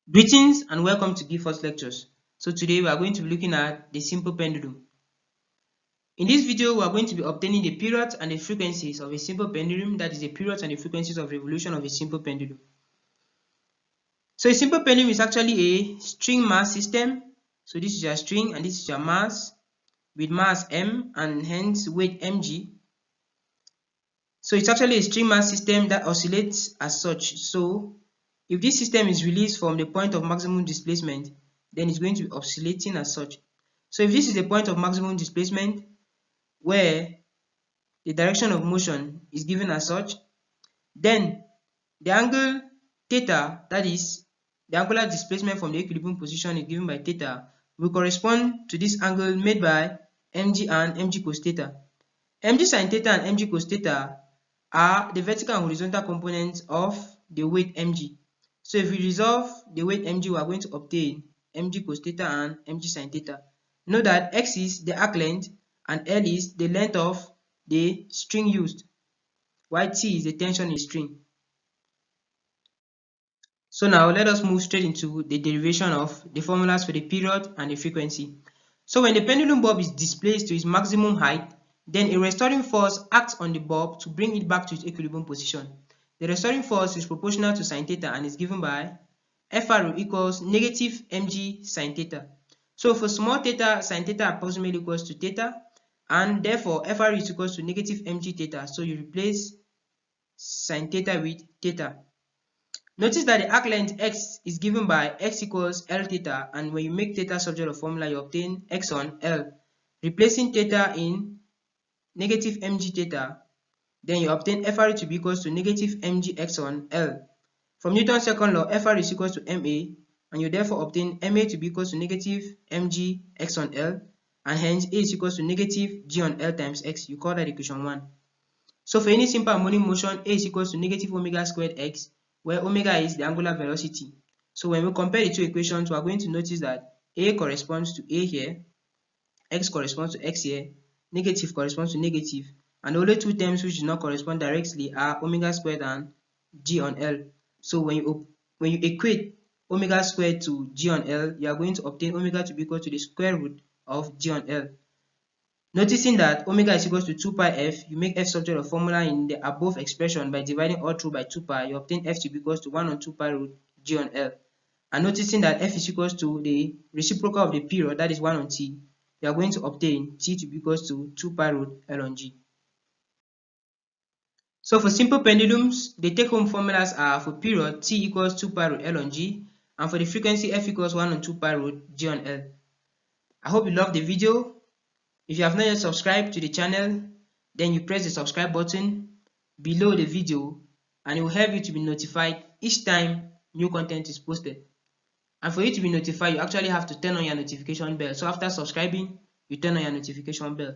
Greetings and welcome to GILFORD'S lectures. So today we are going to be looking at the simple pendulum. In this video, we are going to be obtaining the periods and the frequencies of a simple pendulum, that is the periods and the frequencies of revolution of a simple pendulum. So a simple pendulum is actually a string mass system. So this is your string and this is your mass with mass m and hence weight mg. So it's actually a string mass system that oscillates as such. So if this system is released from the point of maximum displacement, then it's going to be oscillating as such. So if this is the point of maximum displacement where the direction of motion is given as such, then the angle theta, that is the angular displacement from the equilibrium position is given by theta, will correspond to this angle made by mg and mg cos theta. Mg sin theta and mg cos theta are the vertical and horizontal components of the weight mg. So if we resolve the weight mg, we are going to obtain mg cos theta and mg sin theta. Note that x is the arc length and L is the length of the string used, while T is the tension in the string. So now let us move straight into the derivation of the formulas for the period and the frequency. So when the pendulum bob is displaced to its maximum height, then a restoring force acts on the bob to bring it back to its equilibrium position. The restoring force is proportional to sin theta and is given by FR equals negative mg sin theta. So for small theta, sin theta approximately equals to theta, and therefore FR is equals to negative mg theta. So you replace sin theta with theta. Notice that the arc length x is given by x equals L theta, and when you make theta subject of formula, you obtain x on L. Replacing theta in negative mg theta, then you obtain FR to be equals to negative mg x on L. From Newton's second law, FR is equals to MA, and you therefore obtain MA to be equals to negative mg x on L, and hence A is equals to negative g on L times x. You call that equation 1. So for any simple harmonic motion, A is equals to negative omega squared x, where omega is the angular velocity. So when we compare the two equations, we are going to notice that A corresponds to A here, x corresponds to x here, negative corresponds to negative, and the only two terms which do not correspond directly are omega squared and g on L. So when you equate omega squared to g on L, you are going to obtain omega to be equal to the square root of g on L. Noticing that omega is equals to 2 pi f, you make f subject of formula in the above expression by dividing all through by 2 pi, you obtain f to be equals to 1 on 2 pi root g on L. And noticing that f is equals to the reciprocal of the period, that is 1 on t, you are going to obtain t to be equals to 2 pi root L on g. So for simple pendulums, the take-home formulas are for period t equals 2 pi root L on g, and for the frequency f equals 1 on 2 pi root g on L. I hope you loved the video. If you have not yet subscribed to the channel, then you press the subscribe button below the video, and it will help you to be notified each time new content is posted. And for you to be notified, you actually have to turn on your notification bell. So after subscribing, you turn on your notification bell.